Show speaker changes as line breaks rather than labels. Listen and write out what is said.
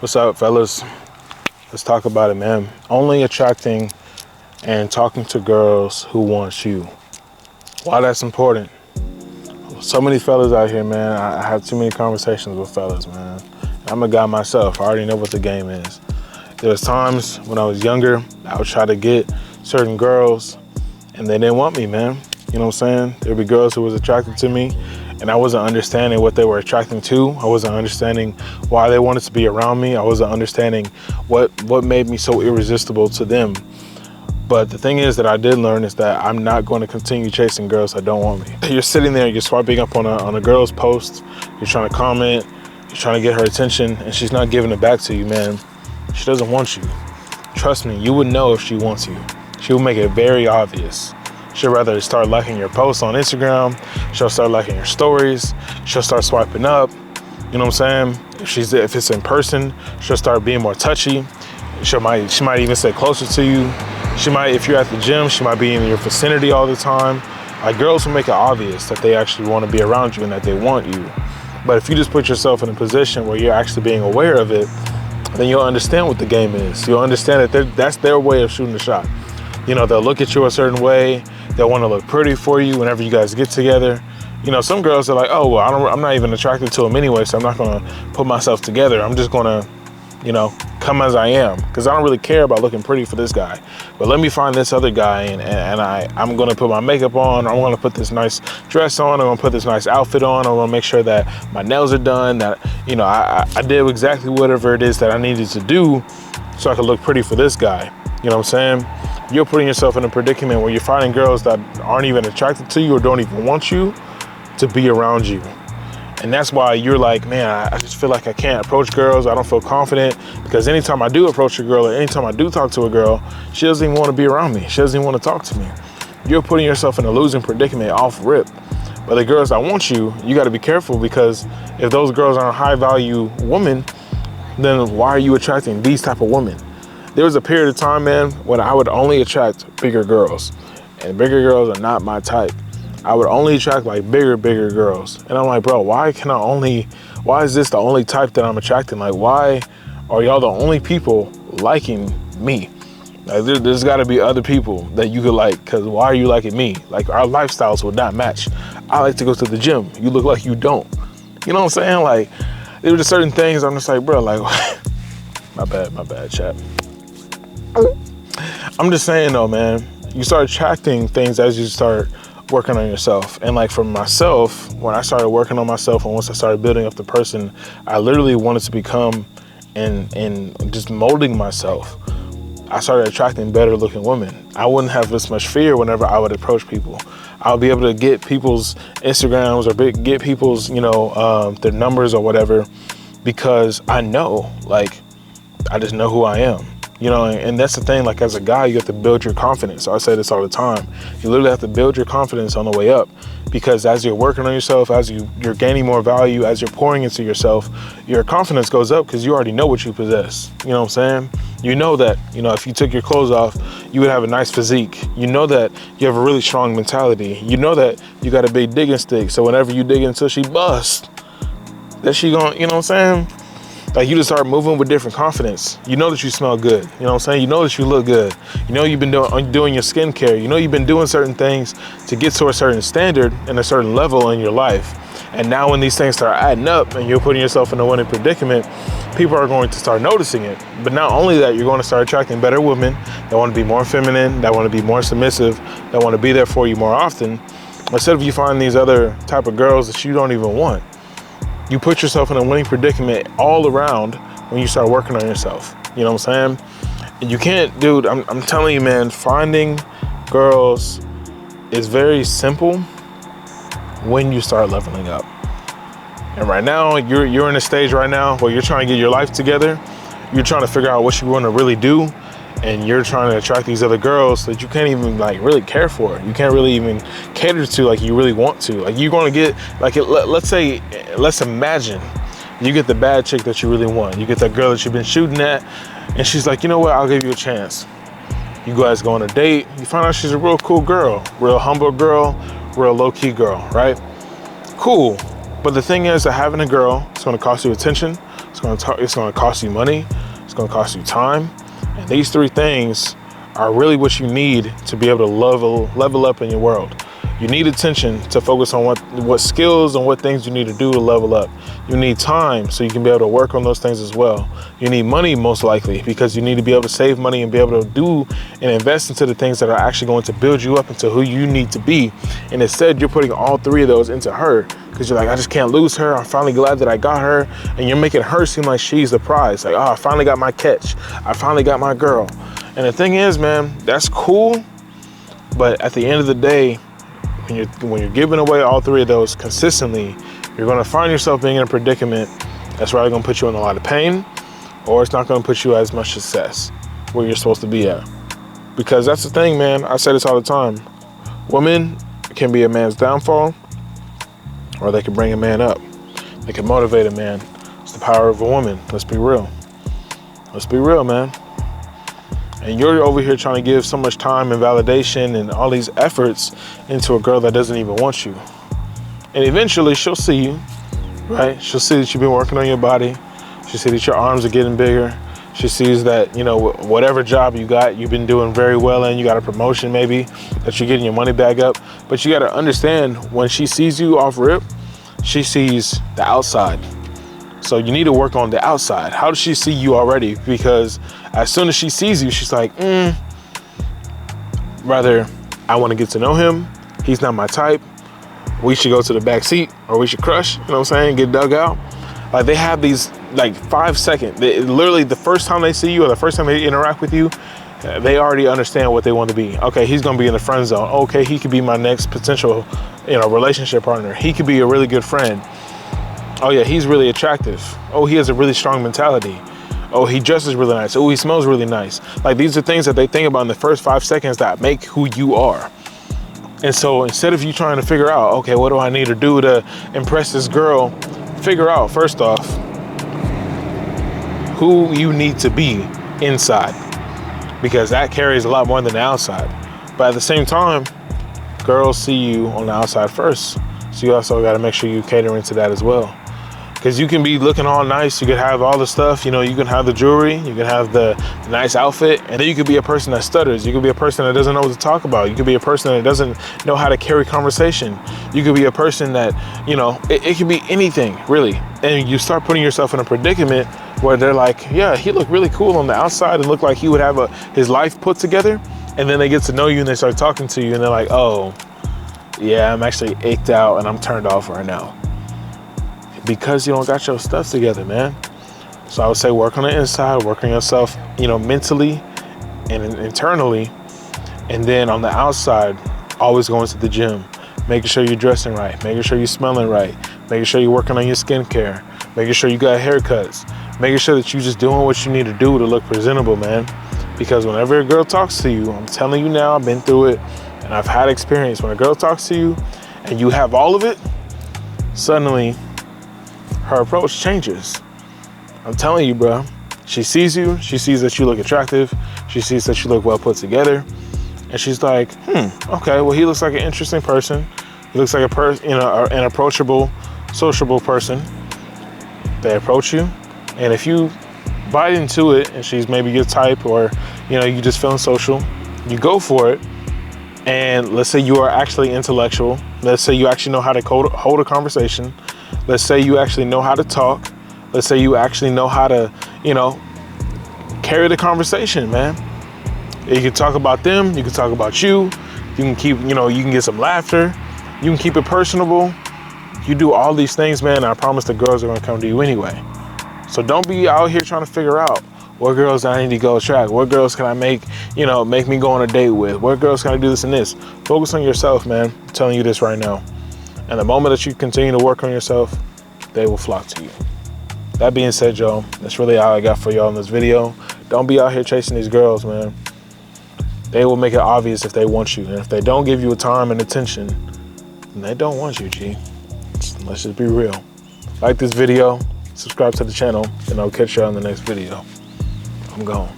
What's up, fellas? Let's talk about it, man. Only attracting and talking to girls who want you. Why that's important? So many fellas out here, man. I have too many conversations with fellas, man. I'm a guy myself. I already know what the game is. There was times when I was younger, I would try to get certain girls and they didn't want me, man. You know what I'm saying? There'd be girls who was attracted to me and I wasn't understanding what they were attracting to. I wasn't understanding why they wanted to be around me. I wasn't understanding what made me so irresistible to them. But the thing is that I did learn is that I'm not going to continue chasing girls that don't want me. You're sitting there, you're swiping up on a girl's post, you're trying to comment, you're trying to get her attention, and she's not giving it back to you, man. She doesn't want you. Trust me, you would know if she wants you. She will make it very obvious. She'll rather start liking your posts on Instagram, she'll start liking your stories, she'll start swiping up, you know what I'm saying? If it's in person, she'll start being more touchy. She might even sit closer to you. She might, if you're at the gym, she might be in your vicinity all the time. Like, girls will make it obvious that they actually want to be around you and that they want you. But if you just put yourself in a position where you're actually being aware of it, then you'll understand what the game is. You'll understand that that's their way of shooting the shot. You know, they'll look at you a certain way. They'll want to look pretty for you whenever you guys get together. You know, some girls are like, oh, well, I'm not even attracted to him anyway, so I'm not going to put myself together. I'm just going to, you know, come as I am, because I don't really care about looking pretty for this guy. But let me find this other guy, and I'm going to put my makeup on. I'm going to put this nice dress on. I'm going to put this nice outfit on. I'm going to make sure that my nails are done, that, you know, I did exactly whatever it is that I needed to do so I could look pretty for this guy. You know what I'm saying? You're putting yourself in a predicament where you're finding girls that aren't even attracted to you or don't even want you to be around you. And that's why you're like, man, I just feel like I can't approach girls. I don't feel confident, because anytime I do approach a girl or anytime I do talk to a girl, she doesn't even want to be around me. She doesn't even want to talk to me. You're putting yourself in a losing predicament off rip. But the girls that want you, you got to be careful, because if those girls aren't high value women, then why are you attracting these type of women? There was a period of time, man, when I would only attract bigger girls, and bigger girls are not my type. I would only attract like bigger girls. And I'm like, bro, why is this the only type that I'm attracting? Like, why are y'all the only people liking me? Like, there's gotta be other people that you could like, because why are you liking me? Like, our lifestyles would not match. I like to go to the gym. You look like you don't. You know what I'm saying? Like, there were just certain things I'm just like, bro, like, my bad, chat. I'm just saying though, man, you start attracting things as you start working on yourself. And like for myself, when I started working on myself and once I started building up the person I literally wanted to become and just molding myself, I started attracting better looking women. I wouldn't have as much fear whenever I would approach people. I would be able to get people's Instagrams or get people's, you know, their numbers or whatever, because I know, like, I just know who I am. You know, and that's the thing, like as a guy, you have to build your confidence. I say this all the time. You literally have to build your confidence on the way up, because as you're working on yourself, as you're gaining more value, as you're pouring into yourself, your confidence goes up because you already know what you possess. You know what I'm saying? You know that, you know, if you took your clothes off, you would have a nice physique. You know that you have a really strong mentality. You know that you got a big digging stick. So whenever you dig until she busts, that she gonna, you know what I'm saying? Like, you just start moving with different confidence. You know that you smell good. You know what I'm saying? You know that you look good. You know you've been doing your skincare. You know you've been doing certain things to get to a certain standard and a certain level in your life. And now when these things start adding up and you're putting yourself in a winning predicament, people are going to start noticing it. But not only that, you're going to start attracting better women that want to be more feminine, that want to be more submissive, that want to be there for you more often. Instead of you finding these other type of girls that you don't even want. You put yourself in a winning predicament all around when you start working on yourself. You know what I'm saying? And you can't, dude, I'm telling you, man, finding girls is very simple when you start leveling up. And right now, you're in a stage right now where you're trying to get your life together. You're trying to figure out what you want to really do. And you're trying to attract these other girls that you can't even like really care for. You can't really even cater to like you really want to. Like, you're going to get, like, let's imagine you get the bad chick that you really want. You get that girl that you've been shooting at, and she's like, you know what, I'll give you a chance. You guys go on a date, you find out she's a real cool girl, real humble girl, real low-key girl, right? Cool. But the thing is that having a girl, it's going to cost you attention, it's It's gonna cost you money. It's gonna cost you time. And these 3 things are really what you need to be able to level up in your world. You need attention to focus on what skills and what things you need to do to level up. You need time so you can be able to work on those things as well. You need money, most likely, because you need to be able to save money and be able to do and invest into the things that are actually going to build you up into who you need to be. And instead, you're putting all 3 of those into her because you're like, I just can't lose her. I'm finally glad that I got her. And you're making her seem like she's the prize. Like, oh, I finally got my catch. I finally got my girl. And the thing is, man, that's cool. But at the end of the day, when you're giving away all 3 of those consistently, you're gonna find yourself being in a predicament that's probably gonna put you in a lot of pain, or it's not gonna put you as much success where you're supposed to be at. Because that's the thing, man. I say this all the time. Women can be a man's downfall, or they can bring a man up. They can motivate a man. It's the power of a woman. Let's be real. Let's be real, man. And you're over here trying to give so much time and validation and all these efforts into a girl that doesn't even want you. And eventually she'll see you, right? She'll see that you've been working on your body. She'll see that your arms are getting bigger. She sees that, you know, whatever job you got, you've been doing very well in. You got a promotion maybe, that you're getting your money back up. But you got to understand, when she sees you off rip, she sees the outside. So you need to work on the outside. How does she see you already? Because as soon as she sees you, she's like, rather, I want to get to know him. He's not my type. We should go to the back seat, or we should crush, you know what I'm saying? Get dug out. Like, they have these like 5 second, literally the first time they see you or the first time they interact with you, they already understand what they want to be. Okay, he's going to be in the friend zone. Okay, he could be my next potential, you know, relationship partner. He could be a really good friend. Oh yeah, he's really attractive. Oh, he has a really strong mentality. Oh, he dresses really nice. Oh, he smells really nice. Like, these are things that they think about in the first 5 seconds that make who you are. And so instead of you trying to figure out, okay, what do I need to do to impress this girl? Figure out, first off, who you need to be inside, because that carries a lot more than the outside. But at the same time, girls see you on the outside first. So you also got to make sure you cater into that as well. Because you can be looking all nice, you can have all the stuff, you know, you can have the jewelry, you can have the nice outfit, and then you could be a person that stutters. You could be a person that doesn't know what to talk about. You could be a person that doesn't know how to carry conversation. You could be a person that, you know, it could be anything, really. And you start putting yourself in a predicament where they're like, yeah, he looked really cool on the outside and looked like he would have his life put together. And then they get to know you and they start talking to you and they're like, oh, yeah, I'm actually ached out and I'm turned off right now. Because you don't got your stuff together, man. So I would say work on the inside, work on yourself, you know, mentally and internally. And then on the outside, always going to the gym, making sure you're dressing right, making sure you're smelling right, making sure you're working on your skincare, making sure you got haircuts, making sure that you're just doing what you need to do to look presentable, man. Because whenever a girl talks to you, I'm telling you now, I've been through it and I've had experience. When a girl talks to you and you have all of it, suddenly her approach changes. I'm telling you, bro. She sees you, she sees that you look attractive, she sees that you look well put together, and she's like, okay, well, he looks like an interesting person. He looks like an approachable, sociable person. They approach you, and if you bite into it and she's maybe your type, or, you know, you just feeling social, you go for it. And let's say you are actually intellectual. Let's say you actually know how to hold a conversation. Let's say you actually know how to talk. Let's say you actually know how to, you know, carry the conversation, man. You can talk about them. You can talk about you. You can keep, you know, you can get some laughter. You can keep it personable. You do all these things, man, and I promise the girls are going to come to you anyway. So don't be out here trying to figure out what girls I need to go attract. What girls can I make me go on a date with? What girls can I do this and this? Focus on yourself, man. I'm telling you this right now. And the moment that you continue to work on yourself, they will flock to you. That being said, y'all, that's really all I got for y'all in this video. Don't be out here chasing these girls, man. They will make it obvious if they want you. And if they don't give you time and attention, then they don't want you, G. Let's just be real. Like this video, subscribe to the channel, and I'll catch y'all in the next video. I'm gone.